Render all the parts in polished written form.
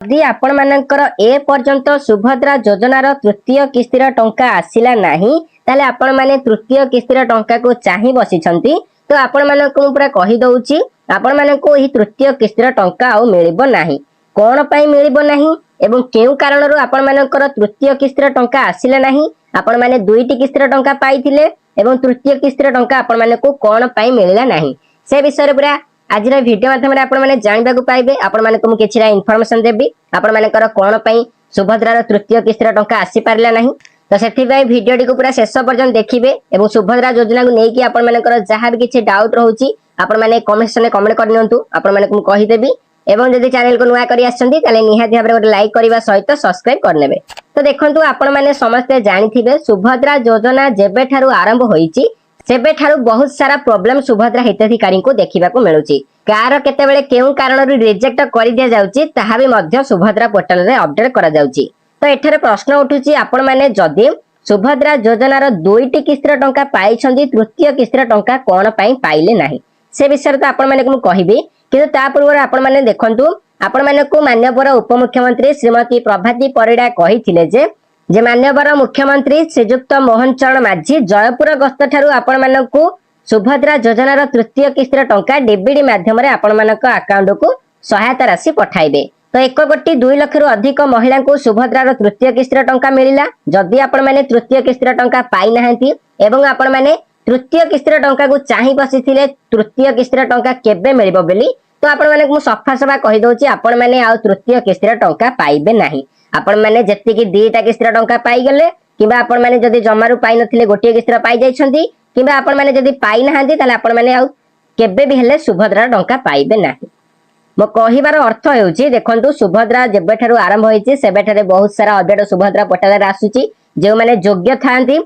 यदि आपण मानकर ए पर्यंत सुभद्रा योजनार तृतीय किस्तीर टंका आसिला नाही ताले आपण माने तृतीय किस्तीर टंका को चाहि बसिछंती तो आपण मानकु पूरा कहि दउची आपण मानकु एही तृतीय किस्तीर टंका आउ मिलिबो नाही कोन पई मिलिबो नाही एवं केउ कारणरू आपण मानकर तृतीय किस्तीर टंका आसिला नाही आपण माने दुईटी किस्तीर टंका पाइथिले एवं तृतीय किस्तीर टंका आपण मानकु कोन पई मिलिला नाही से विषय पूरा आज वीडियो माध्यम आपण माने जानिबा को पाइबे आपण माने को किछरा इन्फॉर्मेशन देबी आपण मानकर कोन पई सुभद्रार तृतीय किस्तीर टंका आसी पारला नाही तो सेठी भिडियोटी को पूरा शेष पर्यंत देखिए और सुभद्रा योजना को लेकिन आपण मानकर जहाँ भी किसी डाउट रोचे आपण माने कमेंट सेक्शन में कमेंट करनियंतु आपण माने को कहिदेबी एवं जदि चैनल को नुआ करी आछंती ताले निहाती भाबरे गोटे लाइक करबा सहित सब्सक्राइब करनेबे। तो देखंतु आपण माने समस्त जानिथिबे सुभद्रा योजना जेबे ठारू आरंभ होईची सेबे ठारू बहुत सारा प्रॉब्लम सुभद्रा हिताधिकारी को देखिबा को मिलुची कार केतेबेले केउ कारणरू रिजेक्ट करि दिया जाउची ताहा भी मध्य सुभद्रा पोर्टल रे अपडेट करा जाउची। तो एठारे प्रश्न उठुची आपण माने जदि सुभद्रा योजनार दुईटी किस्तीर टंका पाइछंती तृतीय किस्तीर टंका कोन पई पाइले नाही से विषय तो आपण माने को कहबी किंतु ता पूर्व आपण माने देखंतु आपण माने को माननीय उपमुख्यमंत्री श्रीमती प्रभाती परिडा कहिथिले जे माननीय मुख्यमंत्री श्रीयुक्त मोहन चरण माझी जयपुर गस्त ठारू आपण माने को सुभद्रा योजनार तृतीय किस्तीर टंका डीबीडी माध्यम रे आपण मानक अकाउंट को सहायता राशि पठाइबे। तो 1,02 लाख रु अधिक महिला को सुभद्रार तृतीय किस्तीर टंका मिलिला जदि आपण माने तृतीय किस्तीर टंका पाई नाहंती एवं आपण माने तृतीय किस्तीर टंका को चाहि बसिथिले तृतीय किस्तीर टंका केबे मिलिबो बेली तो आपण माने को सफा सफा कहि दोची आपण माने आ तृतीय किस्तीर टंका पाइबे नाही आपण माने जत्ति कि दीटा किस्तीर टंका पाई गेले किबा आपण माने जदि जमारू पाई नथिले गोटिए किस्तीर पाई जाइछंती किबा आपण माने जदि पाई नाहंती ताले आपण माने आ केबे भी हेले सुभद्रा टंका पाइबे नाही। मो कहिबार अर्थ हेउची देखंतु सुभद्रा जेबे ठारू आरंभ होईची सेबे ठारे बहुत सारा अपडेट सुभद्रा पोर्टल रे आसुची जे माने योग्य थांती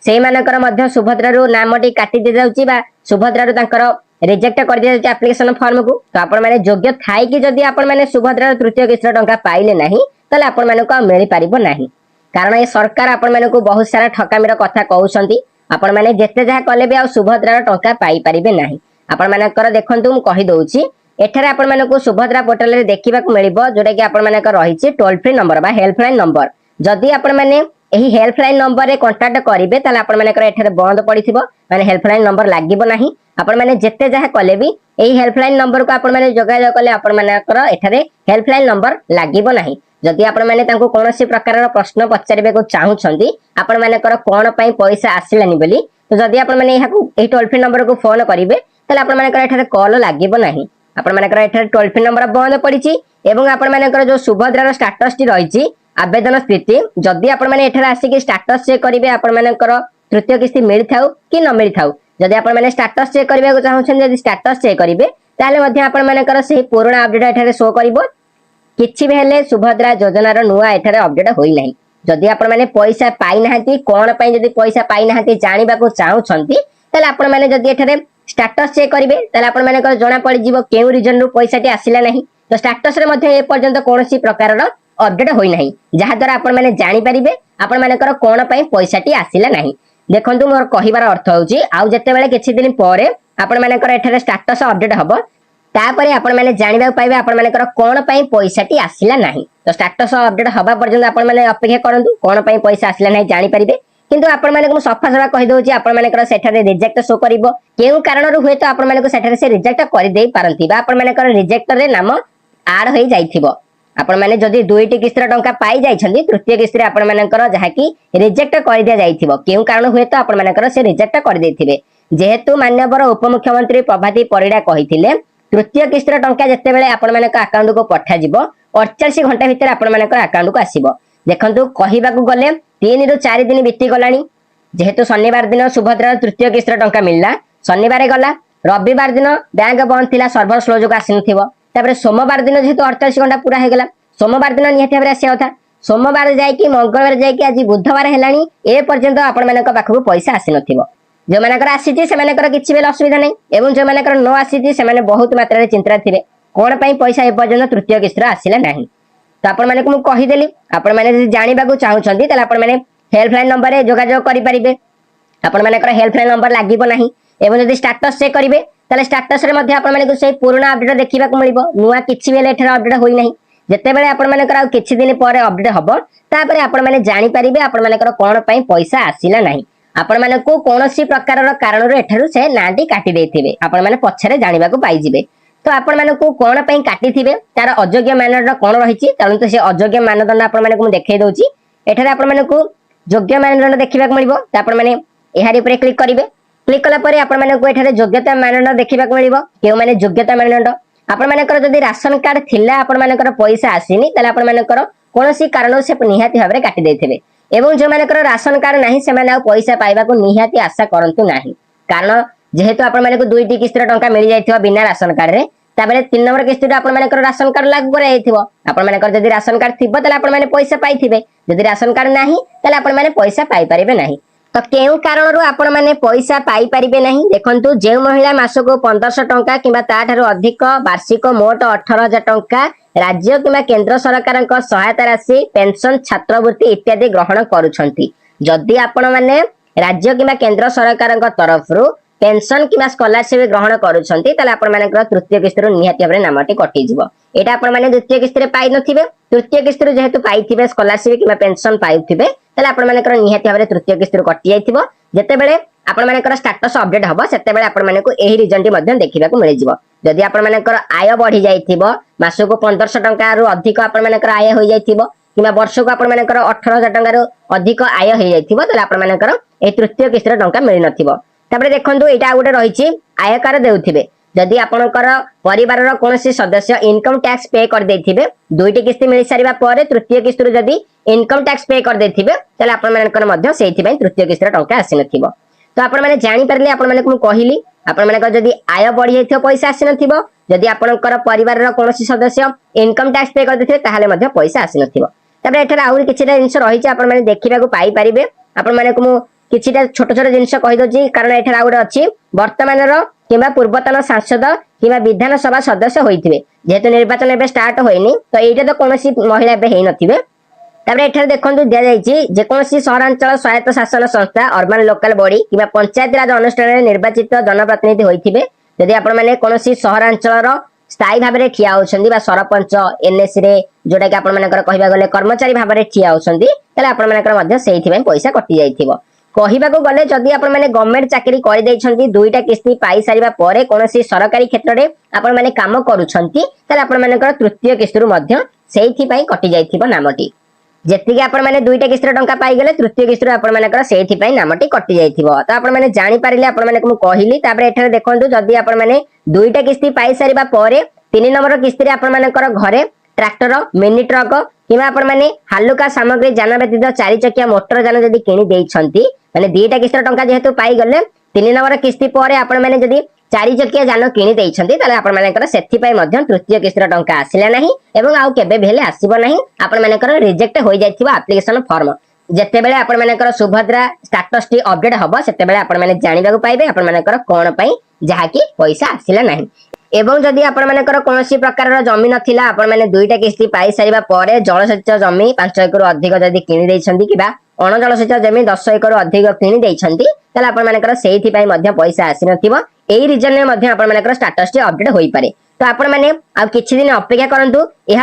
से मानकर मध्य सुभद्रारू नामटी काटी दि जाउची बा सुभद्रारू तांकर रिजेक्ट कर दिया जाउची एप्लीकेशन फॉर्म को तो आपण माने योग्य थाई कि जदि आपण माने सुभद्रार तृतीय किस्तीर टंका पाइले नाही ताले आपण माने को मिली पारिबो नाही कारण ये सरकार आपण माने को बहुत सारा ठकामीर कथा कहउछंती आपण माने जेते जहा कले भी आ सुभद्रार टंका पाई पारिबे नाही। आपण मानकर देखंतु हम कहि दउची एठारे आपण माने को सुभद्रा पोर्टल रे देखिबा को मिलिबो जोटा कि आपण मानकर रहिची टोल फ्री नंबर बा हेल्पलाइन नंबर जदि आपण माने एही हेल्पलाइन नंबर रे कांटेक्ट करिवे ताले आपण मानकर एठारे बंद पड़िथिबो माने हेल्पलाइन नंबर लागिबो नाही आपण माने जेते जहा कले भी एही हेल्पलाइन नंबर को आपण माने जोगाजोग कले आपण मानकर एठारे हेल्पलाइन नंबर लागिबो नाही जदि आपण माने तांको कोनोसी प्रकार प्रश्न पचारिबे को चाहुछंती आपण मानकर कोन पई पैसा आसिलानी बोली तो जदि आपण माने एहाकू एही टोल फ्री नंबर को फोन करिवे ताले आपण मानकर एठारे कॉल लागिबो नाही आपण मानकर एठारे टोल फ्री नंबर बंद पड़िची एवं आपण मानकर जो सुभद्रार स्टेटस टी रहिची आवेदन स्थिति जदि आपण माने एठारे आसी स्टेटस चेक करिवे आपण मानकर तृतीय किस्ती मिली थाउ कि न मिली थाउ जदि आपण माने स्टेटस चेक करबा को चाहछन जदि स्टेटस चेक करिवे ताले मध्ये आपण मानकर सेही पुराना अपडेट एठारे शो करिवो किछि भी हेले सुभद्रा योजनार नुआ एठारे अपडेट होई नाही जदि आपण माने पैसा पाई नाहंती कोन पई जदि पैसा पाई नाहंती जानिबा को चाहछंती ताले आपण माने जदि एठारे स्टेटस चेक करिवे ताले आपण मानकर जणा पड़ी जीवो केउ रीजन रु पैसाटी आसिला नाही तो स्टेटस रे मध्ये ए पर्यंत कोनोसी प्रकारर अपडेट होई नाही जहा द्वारा आपण माने जानि परिबे आपण मानकर कोन पई पैसाटी आसिला नाही। देखंतु मोर कहिबार अर्थ होउची आउ जते बेले किछि दिन परे आपण मानकर एठारे स्टेटस अपडेट हबो तापरे आपण माने जानिबा पाइबे आपण मानकर कोन पई पैसाटी आसिला नाही तो स्टेटस अपडेट हबा पर्यंत आपण माने अपेक्षा करंतु कोन पई पैसा आसिला नाही जानि परिबे किंतु आपण माने को सफा सफा कहि दोची आपण मानकर सेठारे रिजेक्ट शो करिवो केउ कारणरू हुए तो आपण माने को सेठारे से रिजेक्ट करि देई पारंती बा आपण मानकर रिजेक्ट रे नाम आड होई जाइथिबो आपण माने जदि दुईटी किस्तीर टंका पाई जाइछंती तृतीय किस्ती रे आपण मानकर जहा कि रिजेक्ट करि दिया जाइथिबो केउ कारण हुए तो आपण मानकर से रिजेक्ट करि देथिबे जेहेतु माननीय उपमुख्यमंत्री प्रभाती परिडा कहिथिले तृतीय किस्तीर टंका जते बेले आपण मानक अकाउंट को पठा जिवो 48 घंटा भितर आपण मानकर अकाउंट को आसीबो। देखंतु कहिबा को गले 3 रु 4 दिन बीती गलानी जेहेतु शनिवार दिन सुभद्रा तृतीय किस्तीर टंका मिलला शनिवार गला रविवार दिन बैंक बंद थिला सर्वर स्लो जो आसी नथिबो तापर सोमवार दिन जेहेतु 48 घंटा पूरा हे गला सोमवार दिन निहति भाबरे आसी होता सोमवार जाय कि मंगलवार जाय कि आज बुधवार हेलानी ए पर्यंत आपण मानक पाखु पैसा आसी नथिबो जो मानकर आसीची से मानकर किछि बेल असुविधा नै एवं जो मानकर न आसीची से माने बहुत मात्रा रे चिंता थिबे कोन पई पैसा ए पर्यंत तृतीय किस्ती आसिला नाही तो आपण माने को मु कहि देली आपण माने जदि जानिबा को चाहुछंती तले आपण माने हेल्पलाइन नंबर रे जोगाजोग करि परिबे आपण मानकर हेल्पलाइन नंबर लागिबो नाही एवं जदि स्टेटस चेक करिवे ताले स्टेटस रे मध्ये आपण माने को से पुराना अपडेट देखिबा को मिलिबो नुवा किछि बेले एठार अपडेट होई नाही ଯେତେବେଳେ ଆପଣମାନଙ୍କର ଆଉ କିଛି ଦିନ ପରେ ଅପଡେଟ୍ ହବ ତାପରେ ଆପଣମାନେ ଜାଣିପାରିବେ ଆପଣମାନଙ୍କର କଣ ପାଇଁ ପଇସା ଆସିଲା ନାହିଁ। ଆପଣମାନଙ୍କୁ କୌଣସି ପ୍ରକାରର କାରଣରୁ ଏଠାରୁ ସେ ନାଁଟି କାଟି ଦେଇଥିବେ ଆପଣମାନେ ପଛରେ ଜାଣିବାକୁ ପାଇଯିବେ। ତ ଆପଣମାନଙ୍କୁ କଣ ପାଇଁ କାଟିଥିବେ ତାର ଅଯୋଗ୍ୟ ମାନଦଣ୍ଡ କଣ ରହିଛି ତେଣୁ ସେ ଅଯୋଗ୍ୟ ମାନଦଣ୍ଡ ଆପଣମାନଙ୍କୁ ମୁଁ ଦେଖେଇ ଦଉଛି। ଏଠାରେ ଆପଣମାନଙ୍କୁ ଯୋଗ୍ୟ ମାନଦଣ୍ଡ ଦେଖିବାକୁ ମିଳିବ ତ ଆପଣମାନେ ଏହାରି ଉପରେ କ୍ଲିକ୍ କରିବେ। କ୍ଲିକ୍ କଲା ପରେ ଆପଣମାନଙ୍କୁ ଏଠାରେ ଯୋଗ୍ୟତା ମାନଦଣ୍ଡ ଦେଖିବାକୁ ମିଳିବ। କେଉଁମାନେ ଯୋଗ୍ୟତା ମାନଦଣ୍ଡ ଆପଣମାନଙ୍କର ଯଦି ରାସନ କାର୍ଡ ଥିଲା ଆପଣମାନଙ୍କର ପଇସା ଆସିନି ତାହେଲେ ଆପଣମାନଙ୍କର କୌଣସି କାରଣରୁ ସେ ନିହାତି ଭାବରେ କାଟି ଦେଇଥିବେ। ଏବଂ ଯେଉଁମାନଙ୍କର ରାସନ କାର୍ଡ ନାହିଁ ସେମାନେ ଆଉ ପଇସା ପାଇବାକୁ ନିହାତି ଆଶା କରନ୍ତୁ ନାହିଁ। କାରଣ ଯେହେତୁ ଆପଣମାନଙ୍କୁ ଦୁଇଟି କିସ୍ତିର ଟଙ୍କା ମିଳିଯାଇଥିବ ବିନା ରାସନ କାର୍ଡରେ ତାପରେ 3 ନମ୍ବର କିସ୍ତିରେ ଆପଣମାନଙ୍କର ରାସନ କାର୍ଡ ଲାଗୁ କରାଯାଇଥିବ। ଆପଣମାନଙ୍କର ଯଦି ରାସନ କାର୍ଡ ଥିବ ତାହେଲେ ଆପଣମାନେ ପଇସା ପାଇଥିବେ। ଯଦି ରାସନ କାର୍ଡ ନାହିଁ ତାହେଲେ ଆପଣମାନେ ପଇସା ପାଇପାରିବେ ନାହିଁ। ତ କେଉଁ କାରଣରୁ ଆପଣମାନେ ପଇସା ପାଇପାରିବେ ନାହିଁ ଦେଖନ୍ତୁ ଯେଉଁ ମହିଳା ମାସକୁ 1500 ଟଙ୍କା କିମ୍ବା ତାଠାରୁ ଅଧିକ ବାର୍ଷିକ ମୋଟ 18,000 ଟଙ୍କା ରାଜ୍ୟ କିମ୍ବା କେନ୍ଦ୍ର ସରକାରଙ୍କ ସହାୟତା ରାଶି ପେନସନ ଛାତ୍ରବୃତ୍ତି ଇତ୍ୟାଦି ଗ୍ରହଣ କରୁଛନ୍ତି। ଯଦି ଆପଣମାନେ ରାଜ୍ୟ କିମ୍ବା କେନ୍ଦ୍ର ସରକାରଙ୍କ ତରଫରୁ पेंशन किंवा स्कॉलरशिप ग्रहण करूछंती ताले आपण मानकर तृतीय किस्तिर निहाती भाबरे नामटी कटि जिवो। एटा आपण माने द्वितीय किस्तिर पाइ नथिबे तृतीय किस्तिर जेहेतु पाइथिबे स्कॉलरशिप किंवा पेंशन पाइथिबे ताले आपण मानकर निहाती भाबरे तृतीय किस्तिर कटि जाइथिबो। जेतेबेले आपण मानकर स्टेटस अपडेट हबो सेतेबेले आपण मानकु एही रिजन टी मध्ये देखिबाकू मिलि जिवो। जदि आपण मानकर आय बढ़ी जाइथिबो मासको 1500 टଙ୍କା रु अधिक आपण मानकर आय होई जाइथिबो किंवा वर्षको आपण मानकर 18,000 टଙ୍କା रु अधिक आय होई जाइथिबो ताले आपण मानकर ए तृतीय किस्तिर टଙ୍କା मिलि नथिबो। तापरे देखंतु एटा गोटे रहिछि आयकर देउथिबे जदि आपनकर परिवारर कोनोसी सदस्य इनकम टैक्स पे कर देथिबे दुईटी किस्ती मिलि सारिबा परे तृतीय किस्ती जदि इनकम टैक्स पे कर देथिबे तले आपण मानकर मध्य सेहिथि पई तृतीय किस्ती टଙ୍କା आसी नथिबो। तो आपण माने जानि परले आपण माने को कहिली आपण मानकर जदि आय बढ़ी जाइथिबो पैसा आसी नथिबो जदि आपनकर परिवारर कोनोसी सदस्य इनकम टैक्स पे कर देथिबे ताहाले मध्य पैसा आसी नथिबो। तापरे एठार आउरी किछिटा जिंस रहिछि आपण माने देखिबाकू पाई परिबे आपण माने को किछिटा छोट छोट जिंस कहि दोछि कारण एठार आउरे अछि वर्तमानर किंबा पूर्वतन सांसद किंबा विधानसभा सदस्य होइथिबे जेहेतु निर्वाचन एबे स्टार्ट होइनी तो एटा तो कोनोसी महिला एबे हेइ नथिबे। तापरे एठार देखंतु दिया जाइछि जे कोनोसी सहरांचल स्वायत्त शासन संस्था अर्बन लोकल बॉडी किंबा पंचायत राज अनुष्ठान निर्वाचित जनप्रतिनिधि होइथिबे जदि आपण माने कोनोसी सहरांचलर स्थायी भाबरे ठिया होछंदी बा सरपंच एनएस रे जोटा कि आपण मानकर कहिबा गले कर्मचारी भाबरे ठिया होछंदी तले आपण मानकर मध्य सेहिथि पई पैसा कटि जाइथिबो। कहिबाकू गले जदि आपण माने गवर्नमेंट चाकरी करि दैछंती दुईटा किस्ती पाई सारिबा परे कोनोसी सरकारी क्षेत्र रे आपण माने काम करूछंती तले आपण मानकर तृतीय किस्तीरु मध्य सेहिथि पई कटि जाइथिबो नामटी जेतिके आपण माने दुईटा किस्तीर टंका पाई गेले तृतीय किस्तीरु आपण मानकर सेहिथि पई नामटी कटि जाइथिबो। त आपण माने जानि पारिले आपण माने को कहिली तापरे एठारे देखंतु जदि आपण माने दुईटा किस्ती पाई सारिबा परे 3 नंबर किस्ती रे आपण मानकर घरे ट्रैक्टर मिनी ट्रक किंवा आपण माने हालुका सामग्री जान व्यतीत 4 चकिया मोटर जान जदि किनि देइछंती माने दुईटा किस्तीर टंका जेहेतु पाई गले 3 नंबर किस्ती परे आपण माने जदि 4 चकिया जान किनि देइछंती ताले आपण मानकर सेथि पई मध्य तृतीय किस्तीर टंका आसिला नाही एवं आउ केबे भेले आसीबो नाही आपण मानकर रिजेक्ट होई जाइथिबो एप्लीकेशन फॉर्म जेतेबेले आपण मानकर सुभद्रा स्टेटस टी अपडेट हबो सेतेबेले आपण माने जानिबाकू पाइबे आपण मानकर कोन पई जहा कि पैसा आसिला नाही। एवं जदि आपण मानकर कोनोसी प्रकारर जमी नथिला आपण माने दुईटा किस्ती पाई सारिबा परे जलसेच जमी 5 एकड़ अधिक जदि किनि देइछंती किबा अण जलसेच जमी 10 एकड़ अधिक किनि देइछंती ताले आपण मानकर सेहिथि पई मध्य पैसा आसी नथिबो एई रीजन रे मध्य आपण मानकर स्टेटस टी अपडेट होई पारे। तो आपण माने आ किछि दिन अपेक्षा करंतु एहा